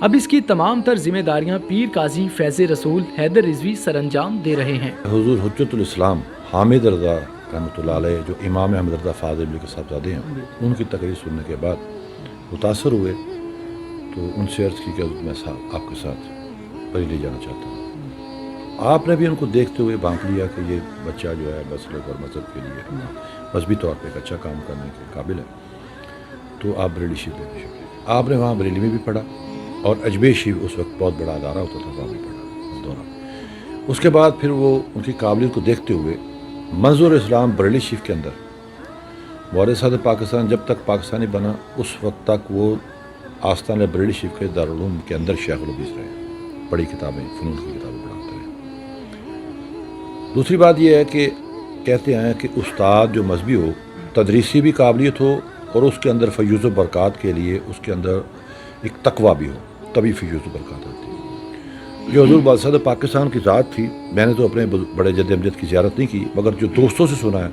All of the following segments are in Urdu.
اب اس کی تمام تر ذمہ داریاں پیر قاضی فیض رسول حیدر رضوی سر انجام دے رہے ہیں۔ حضور حجت الاسلام حامد رضا رحمۃ اللہ علیہ جو امام احمد رضا فاضل کے صاحبزادے ہیں، ان کی تقریر سننے کے بعد متاثر ہوئے تو ان سے عرض کی کہ میں آپ کے ساتھ بریلی جانا چاہتا ہوں۔ آپ نے بھی ان کو دیکھتے ہوئے بانپ لیا کہ یہ بچہ جو ہے مسلک اور مذہب کے لیے مذہبی طور پہ ایک اچھا کام کرنے کے قابل ہے، تو آپ بریلی شریف دینے شروع کیے۔ آپ نے وہاں بریلی میں بھی پڑھا اور اجمیر شریف اس وقت بہت بڑا ادارہ ہوتا تھا، وہاں بھی پڑھا اس دوران۔ اس کے بعد پھر وہ ان کی قابلیت کو دیکھتے ہوئے منظور اسلام بریلی شریف کے اندر مولوی صاحب پاکستان جب تک پاکستانی بنا اس وقت تک وہ آستانہ بریلی شریف کے دارالعلوم کے اندر شیخ الحدیث رہے، بڑی کتابیں فنون کی کتابیں پڑھاتے رہے۔ دوسری بات یہ ہے کہ کہتے ہیں کہ استاد جو مذہبی ہو، تدریسی بھی قابلیت ہو اور اس کے اندر فیوز و برکات کے لیے اس کے اندر ایک تقویٰ بھی ہو، تبھی فیوز و برکات آتی ہے۔ جو حضور بادشاہ پاکستان کی ذات تھی، میں نے تو اپنے بڑے جد امجد کی زیارت نہیں کی، مگر جو دوستوں سے سنا ہے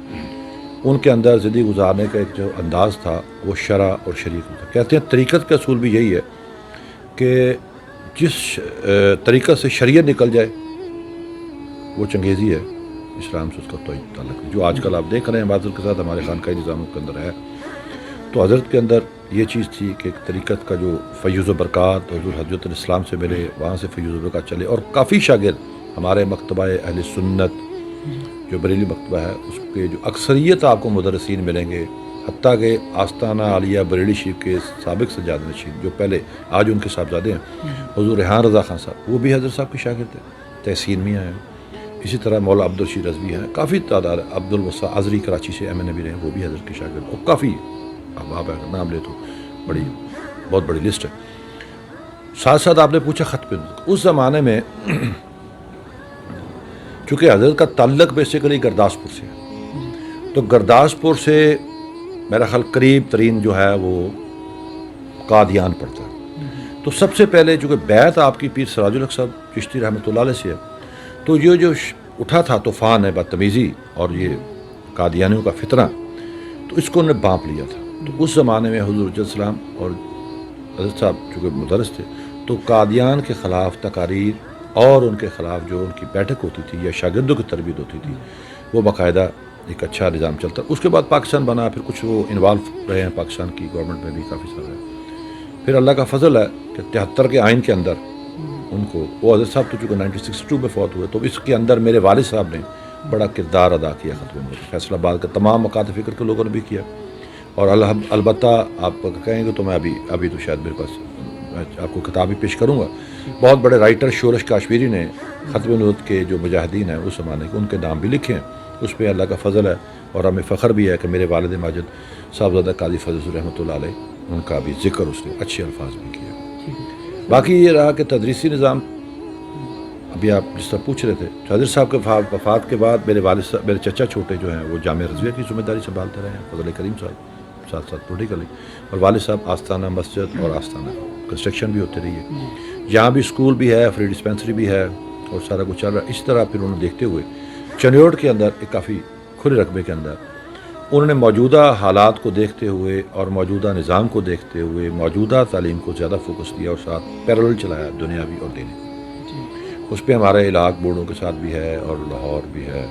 ان کے اندر زندگی گزارنے کا ایک جو انداز تھا وہ شرع اور شریعت تھا۔ کہتے ہیں طریقت کا اصول بھی یہی ہے کہ جس طریقت سے شریعت نکل جائے وہ چنگیزی ہے، اسلام سے اس کا کوئی تعلق نہیں۔ جو آج کل آپ دیکھ رہے ہیں معذرت کے ساتھ ہمارے خانقاہی نظاموں کے اندر ہے، تو حضرت کے اندر یہ چیز تھی کہ ایک طریقت کا جو فیوز و برکات حضور حضرت الاسلام سے ملے، وہاں سے فیوز و برکات چلے، اور کافی شاگرد ہمارے مکتبہ اہل سنت جو بریلی مکتبہ ہے اس کے جو اکثریت آپ کو مدرسین ملیں گے، حتیٰ کہ آستانہ عالیہ بریلی شریف کے سابق سجاد نشین جو پہلے آج ان کے صاحبزادے ہیں حضور ریحان رضا خان صاحب، وہ بھی حضرت صاحب کے شاگرد تھے، تحسین میاں ہیں، اسی طرح مولا عبدالرشید رضوی ہیں، کافی تعداد، عبدالوسع ازری کراچی سے ایم این اے بھی رہے ہیں، وہ بھی حضرت کے شاگرد، اور کافی احباب ہیں، نام لے تو بہت بڑی لسٹ ہے۔ ساتھ ساتھ آپ نے پوچھا ختم اس زمانے میں چونکہ حضرت کا تعلق بیسیکلی گرداسپور سے ہے، تو گرداسپور سے میرا خیال قریب ترین جو ہے وہ قادیان پڑتا ہے، تو سب سے پہلے چونکہ بیعت آپ کی پیر سراج الحق صاحب چشتی رحمۃ اللہ علیہ سے ہے، تو یہ جو اٹھا تھا طوفان ہے بدتمیزی اور یہ قادیانیوں کا فتنہ، تو اس کو انہوں نے بانپ لیا تھا۔ تو اس زمانے میں حضور علیہ السلام اور حضرت صاحب چونکہ مدرس تھے، تو قادیان کے خلاف تقاریر اور ان کے خلاف جو ان کی بیٹھک ہوتی تھی یا شاگردوں کی تربیت ہوتی تھی، وہ باقاعدہ ایک اچھا نظام چلتا۔ اس کے بعد پاکستان بنا، پھر کچھ وہ انوالو رہے ہیں پاکستان کی گورنمنٹ میں بھی کافی سارے، پھر اللہ کا فضل ہے کہ 73 کے آئین کے اندر ان کو، وہ حضرت صاحب تو چونکہ 1962 میں فوت ہوئے، تو اس کے اندر میرے والد صاحب نے بڑا کردار ادا کیا ختم ہونے میں، فیصل آباد کا تمام مکاتب فکر کے لوگوں نے بھی کیا، اور البتہ آپ کہیں گے تو میں ابھی تو شاید میرے پاس آپ کو کتاب بھی پیش کروں گا، بہت بڑے رائٹر شورش کاشمیری نے ختم نبوت کے جو مجاہدین ہیں اس زمانے کے، ان کے نام بھی لکھے ہیں، اس پہ اللہ کا فضل ہے، اور ہمیں فخر بھی ہے کہ میرے والد ماجد صاحبزادہ قاضی فضل رحمۃ اللہ علیہ، ان کا بھی ذکر اس نے اچھے الفاظ میں کیا۔ باقی یہ رہا کہ تدریسی نظام، ابھی آپ جس طرح پوچھ رہے تھے، حضرت صاحب کے وفات کے بعد میرے والد صاحب، میرے چچا چھوٹے جو ہیں وہ جامعہ رضویہ کی ذمہ داری سنبھالتے رہے ہیں، فضل کریم صاحب ساتھ ساتھ پولیٹیکلی، اور والد صاحب آستانہ مسجد اور آستانہ کنسٹرکشن بھی ہوتے رہی ہے، یہاں بھی اسکول بھی ہے، فری ڈسپینسری بھی ہے، اور سارا کچھ چل رہا ہے۔ اس طرح پھر انہوں نے دیکھتے ہوئے چنیوٹ کے اندر ایک کافی کھلے رقبے کے اندر انہوں نے موجودہ حالات کو دیکھتے ہوئے اور موجودہ نظام کو دیکھتے ہوئے موجودہ تعلیم کو زیادہ فوکس دیا، اور ساتھ پیرالل چلایا دنیاوی اور دینی۔ اس پہ ہمارے علاق بورڈوں کے ساتھ بھی ہے، اور لاہور بھی ہے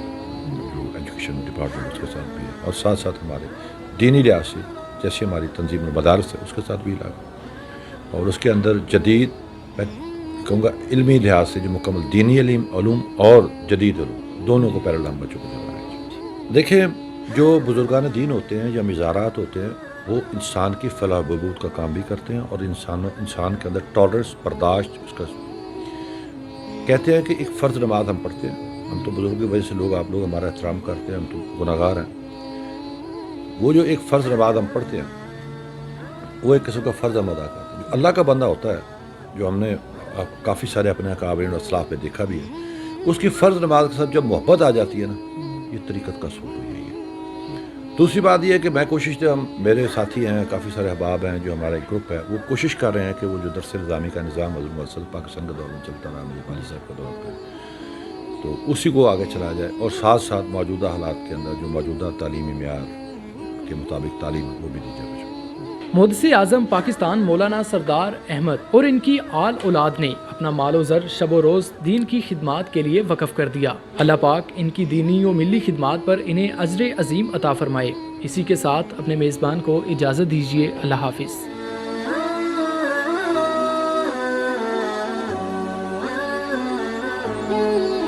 جو ایجوکیشن ڈپارٹمنٹ اس کے ساتھ بھی ہے، اور ساتھ ساتھ ہمارے دینی لحاظ سے جیسے ہماری تنظیم المدارس ہے اس کے ساتھ بھی علاقہ، اور اس کے اندر جدید میں کہوں گا علمی لحاظ سے جو مکمل دینی علوم اور جدید علوم دونوں کو پیرالل ہم بچوں کو دے رہے ہیں۔ دیکھیں جو بزرگان دین ہوتے ہیں یا مزارات ہوتے ہیں وہ انسان کی فلاح و بہبود کا کام بھی کرتے ہیں، اور انسان کے اندر ٹالرنس، برداشت، اس کا کہتے ہیں کہ ایک فرض نماز ہم پڑھتے ہیں، ہم تو بزرگ کی وجہ سے آپ لوگ ہمارا احترام کرتے ہیں، ہم تو گناہ گار ہیں، وہ جو ایک فرض نماز ہم پڑھتے ہیں وہ ایک قسم کا فرض ہم ادا کرتے ہیں۔ جو اللہ کا بندہ ہوتا ہے، جو ہم نے کافی سارے اپنے اکابرین اور اسلاف پہ دیکھا بھی ہے، اس کی فرض نماز کے ساتھ جب محبت آ جاتی ہے نا، یہ طریقت کا اصول یہی ہے۔ دوسری بات یہ ہے کہ میں کوشش سے، ہم میرے ساتھی ہیں، کافی سارے احباب ہیں جو ہمارا ایک گروپ ہے، وہ کوشش کر رہے ہیں کہ وہ جو درس نظامی کا نظام حضور مسلسل پاکستان کا دور میں چلتا رہا، میرے والد صاحب کا دور پہ، تو اسی کو آگے چلایا جائے، اور ساتھ ساتھ موجودہ حالات کے اندر جو موجودہ تعلیمی معیار کے مطابق تعلیم وہ بھی دی جائے۔ محدث اعظم پاکستان مولانا سردار احمد اور ان کی آل اولاد نے اپنا مال و زر شب و روز دین کی خدمات کے لیے وقف کر دیا۔ اللہ پاک ان کی دینی و ملی خدمات پر انہیں اجر عظیم عطا فرمائے۔ اسی کے ساتھ اپنے میزبان کو اجازت دیجیے، اللہ حافظ۔ Thank you.